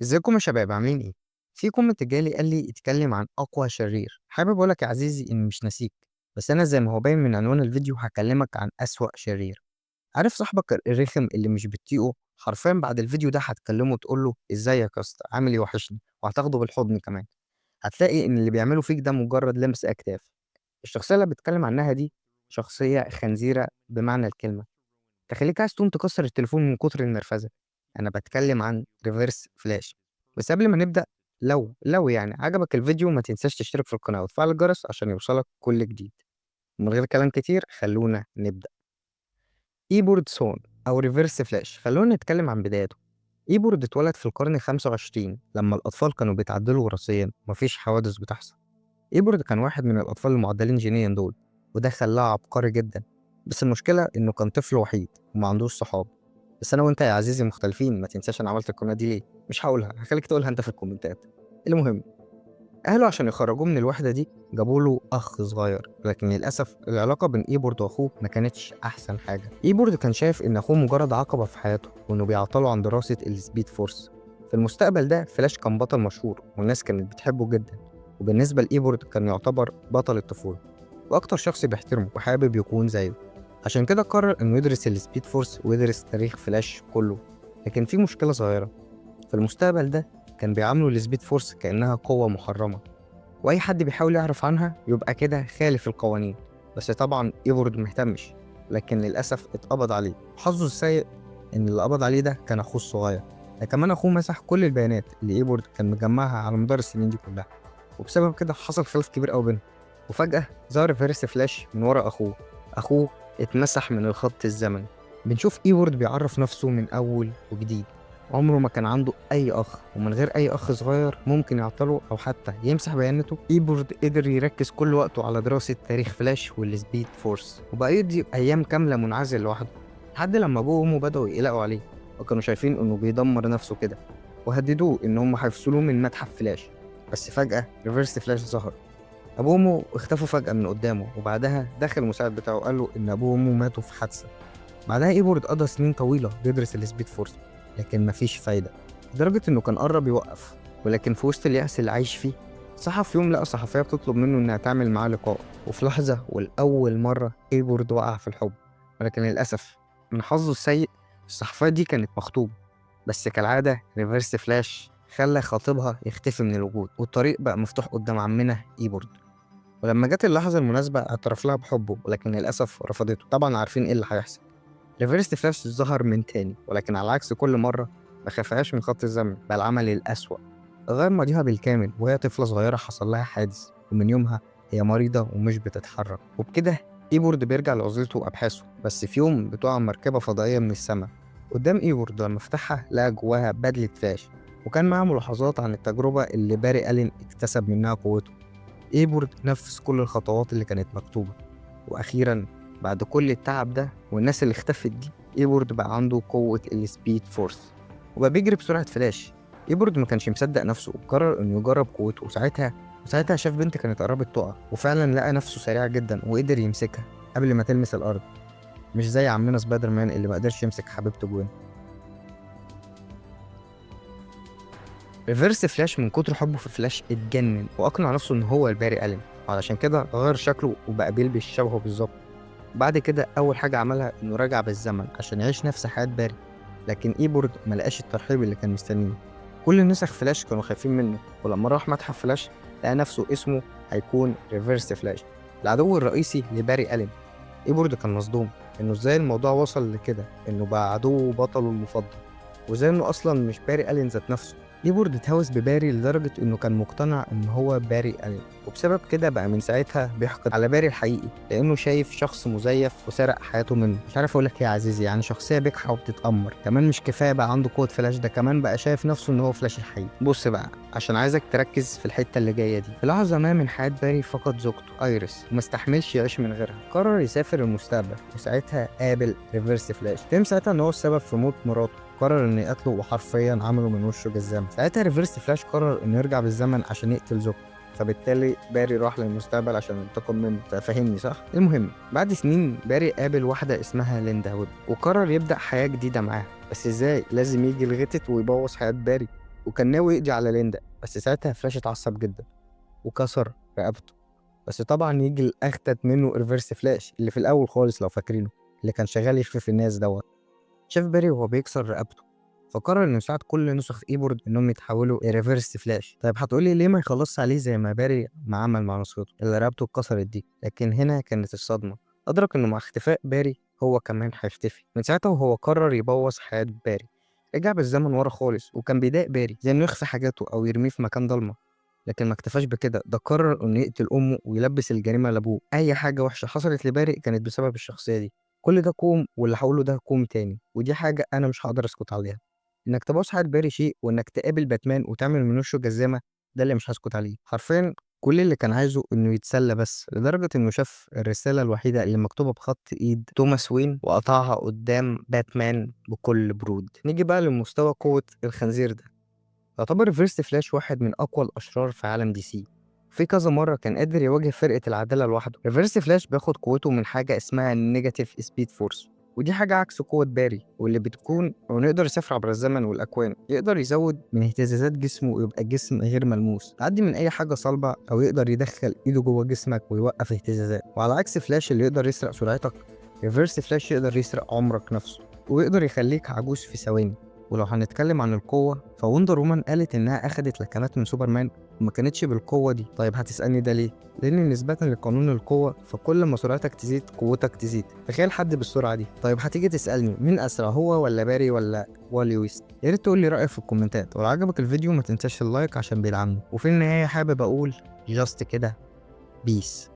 ازيكم يا شباب عاملين ايه؟ في كومنت جالي قال لي اتكلم عن اقوى شرير. حابب اقول لك يا عزيزي اني مش ناسيك، بس انا زي ما هو باين من عنوان الفيديو هكلمك عن اسوأ شرير. عارف صاحبك الرخم اللي مش بتطيقه؟ حرفيا بعد الفيديو ده هتكلمه وتقول له ازيك يا اسطى عامل ايه وحشني، وهتاخده بالحضن كمان. هتلاقي ان اللي بيعمله فيك ده مجرد لمس اكتاف. الشخصيه اللي بتكلم عنها دي شخصيه خنزيره بمعنى الكلمه، تخلّيك عايز تقوم تكسّر التليفون من كتر النرفزة. أنا باتكلّم عن reverse flash. بس قبل ما نبدأ، لو يعني عجبك الفيديو ما تنساش تشترك في القناة وتفعل الجرس عشان يوصلك كل جديد. من غير كلام كتير خلّونا نبدأ. keyboard Sound أو reverse flash، خلّونا نتكلّم عن بداياته. keyboard اتولد في القرن ال25 لمّا الأطفال كانوا بيتعدّلوا وراثيًا وما فيش حوادث بتحصل. keyboard كان واحد من الأطفال المُعدّلين جينيًا دول، وده خلّاه عبقري جدًا. بس المشكلة إنه كان طفل وحيد وما عندوش صحاب. بس أنا وأنت يا عزيزي مختلفين، ما تنساش أنا عملت القناة دي ليه. مش هقولها، هخليك تقولها أنت في الكومنتات. المهم، أهله عشان يخرجوه من الوحدة دي جابوا له أخ صغير، لكن للأسف العلاقة بين إيبورد وأخوه ما كانتش أحسن حاجة. إيبورد كان شايف إن أخوه مجرد عقبة في حياته وإنه بيعطله عن دراسة السبيد فورس. في المستقبل ده فلاش كان بطل مشهور والناس كانت بتحبه جدا، وبالنسبة لإيبورد كان يعتبر بطل الطفولة وأكتر شخص بيحترمه وحابب يكون زيه. عشان كده قرر إنه يدرس السبيد فورس ويدرس تاريخ فلاش كله. لكن في مشكلة صغيرة، في المستقبل ده كان بيعاملوا السبيد فورس كأنها قوة محرمة، وأي حد بيحاول يعرف عنها يبقى كده خالف القوانين. بس طبعا إيفورد مهتمش، لكن للأسف اتقبض عليه. حظه السيء إن اللي قبض عليه ده كان أخوه الصغير، ده كمان أخوه مسح كل البيانات اللي إيفورد كان مجمعها على مدار السنين دي كلها، وبسبب كده حصل خلاف كبير أوي بينهم. وفجأة ظهر فيرس فلاش من ورا أخوه اتمسح من الخط الزمني. بنشوف إيوارد بيعرف نفسه من أول وجديد. عمره ما كان عنده أي أخ، ومن غير أي أخ صغير ممكن يعطله أو حتى يمسح بياناته، إيبورد قدر يركز كل وقته على دراسة تاريخ فلاش والسبيد فورس، وبقى يقضي أيام كاملة منعزل لوحده، لحد لما أبوه وأمه بدأوا يقلقوا عليه وكانوا شايفين إنه بيدمر نفسه كده، وهددوه إن هم هيفصلوه من متحف فلاش. بس فجأة ريفرس فلاش ظهر. أبوه وأمه اختفوا فجأة من قدامه، وبعدها دخل المساعد بتاعه وقال له إن أبوه وأمه ماتوا في حادثة. بعدها إيبورد قضى سنين طويلة بيدرس السبيد فورس، لكن مفيش فايدة، لدرجة إنه كان قرب يوقف. ولكن في وسط اليأس اللي عايش فيه، صحى في يوم لقى صحفية بتطلب منه إنها تعمل معاه لقاء، وفي لحظة ولأول مرة إيبورد وقع في الحب. ولكن للأسف من حظه السيء الصحفية دي كانت مخطوبة. بس كالعادة ريفرس فلاش خلى خطيبها يختفي من الوجود، والطريق بقى مفتوح قدام عمنا إيبورد. ولما جت اللحظة المناسبة اعترف لها بحبه، ولكن للأسف رفضته. طبعا عارفين إيه اللي هيحصل. ريفرس فلاش ظهر من تاني، ولكن على عكس كل مرة ما خافهاش من خط الزمن، بل عمل الأسوأ. غير ماضيها بالكامل وهي طفلة صغيرة حصل لها حادث، ومن يومها هي مريضة ومش بتتحرك. وبكده إيبورد بيرجع لعزلته وأبحاثه. بس في يوم بتقع مركبة فضائية من السماء قدام إيبورد. لما فتحها لقى جواها بدلة فلاش، وكان معاه ملاحظات عن التجربة اللي باري ألين اكتسب منها قوته. إيبورد نفذ كل الخطوات اللي كانت مكتوبة، وأخيرا بعد كل التعب ده والناس اللي اختفت دي، إيبورد بقى عنده قوة السبيد فورس وبقى بيجري بسرعة فلاش. إيبورد ما كانش مصدق نفسه وقرر إنه يجرب قوته، وساعتها شاف بنت كانت قربت تقع، وفعلا لقى نفسه سريع جدا وقدر يمسكها قبل ما تلمس الأرض، مش زي عمنا سبايدر مان اللي ما قدرش يمسك حبيبته جوين. ريفرس فلاش من كتر حبه في فلاش اتجنن وأقنع نفسه إن هو الباري ألين، وعلشان كده غير شكله وبقى بيلبس شبهه بالظبط. بعد كده أول حاجة عملها إنه رجع بالزمن عشان يعيش نفس حياة باري. لكن إيبورد ملقاش الترحيب اللي كان مستنيه. كل النسخ فلاش كانوا خايفين منه، ولما راح متحف فلاش لقى نفسه اسمه هيكون ريفرس فلاش، العدو الرئيسي لباري ألين. إيبورد كان مصدوم إنه إزاي الموضوع وصل لكده، إنه بقى عدوه وبطله المفضل، وإزاي إنه أصلا مش باري ألين ذات نفسه. كيبورد اتهوس بباري لدرجة إنه كان مقتنع إن هو باري ألين، وبسبب كده بقى من ساعتها بيحقد على باري الحقيقي لأنه شايف شخص مزيف وسرق حياته منه. مش عارف أقول لك إيه يا عزيزي، يعني شخصية بجحة وبتتأمر كمان. مش كفاية بقى عنده قوة فلاش، ده كمان بقى شايف نفسه إن هو فلاش الحقيقي. بص بقى عشان عايزك تركز في الحتة اللي جاية دي. في لحظة ما من حياة باري فقد زوجته ايريس ومستحملش يعيش من غيرها، قرر يسافر المستقبل، وساعتها قابل ريفرس فلاش. فهم ساعتها ان هو السبب في موت مراته، قرر انه يقتله وحرفيا عمله من وشه جزام. ساعتها ريفرس فلاش قرر انه يرجع بالزمن عشان يقتل زوجته، فبالتالي باري راح للمستقبل عشان ينتقم منه. فاهمني صح؟ المهم بعد سنين باري قابل واحدة اسمها ليندا وود، وقرر يبدأ حياة جديدة معاها. بس ازاي؟ لازم يجي الغتت ويبوظ حياة باري. وكان ناوي يقضي على ليندا، بس ساعتها فلاش اتعصب جدا وكسر رقبته. بس طبعا يجي الأخدت منه ريفرس فلاش اللي في الأول خالص لو فاكرينه، اللي كان شغال يشفي في الناس دوت. شاف باري وهو بيكسر رقبته، فقرر انه يساعد كل نسخ ايبورد انهم يتحولوا لريفرس فلاش. طيب هتقولي ليه ما يخلصش عليه زي ما باري ما عمل مع نسخته اللي رقبته اتكسرت دي؟ لكن هنا كانت الصدمه، ادرك انه مع اختفاء باري هو كمان هيختفي. من ساعتها وهو قرر يبوظ حياه باري. رجع بالزمن ورا خالص وكان بيضايق باري زي انه يخفي حاجاته او يرميه في مكان ضلمه. لكن ما اكتفاش بكده، ده قرر انه يقتل امه ويلبس الجريمه لابوه. اي حاجه وحشه حصلت لباري كانت بسبب الشخصيه دي. كل ده كوم، واللي هقوله ده كوم تاني، ودي حاجه انا مش هقدر اسكت عليها. انك تبوظ حياه باري شيء، وانك تقابل باتمان وتعمل من وشه جزامه ده اللي مش هسكت عليه. حرفيا كل اللي كان عايزه انه يتسلى بس، لدرجه انه شاف الرساله الوحيده اللي مكتوبه بخط ايد توماس وين وقطعها قدام باتمان بكل برود. نيجي بقى لمستوى قوه الخنزير ده. يعتبر ريفرس فلاش واحد من أقوى الأشرار في عالم دي سي. في كذا مرة كان قادر يواجه فرقة العدالة لوحده. ريفرس فلاش بياخد قوته من حاجة اسمها النيجاتيف سبيد فورس، ودي حاجة عكس قوة باري، واللي بتكون إنه يقدر يسافر عبر الزمن والأكوان. يقدر يزود من اهتزازات جسمه ويبقى الجسم غير ملموس، يعدي من أي حاجة صلبة، أو يقدر يدخل إيده جوه جسمك ويوقف اهتزازات. وعلى عكس فلاش اللي يقدر يسرق سرعتك، ريفرس فلاش يقدر يسرق عمرك نفسه، ويقدر يخليك عجوز في ثواني. ولو هنتكلم عن القوة، فوندر وومن قالت إنها أخدت لكمات من سوبرمان وما كانتش بالقوة دي. طيب هتسألني ده ليه؟ لأن نسبة لقانون القوة، فكل ما سرعتك تزيد قوتك تزيد. تخيل حد بالسرعة دي. طيب هتيجي تسألني مين أسرع، هو ولا باري ولا والي ويست؟ يا ريت تقول لي رأيك في الكومنتات، ولو عجبك الفيديو ما تنساش اللايك عشان بيدعمني. وفي النهاية حابب أقول جاست كده، بيس.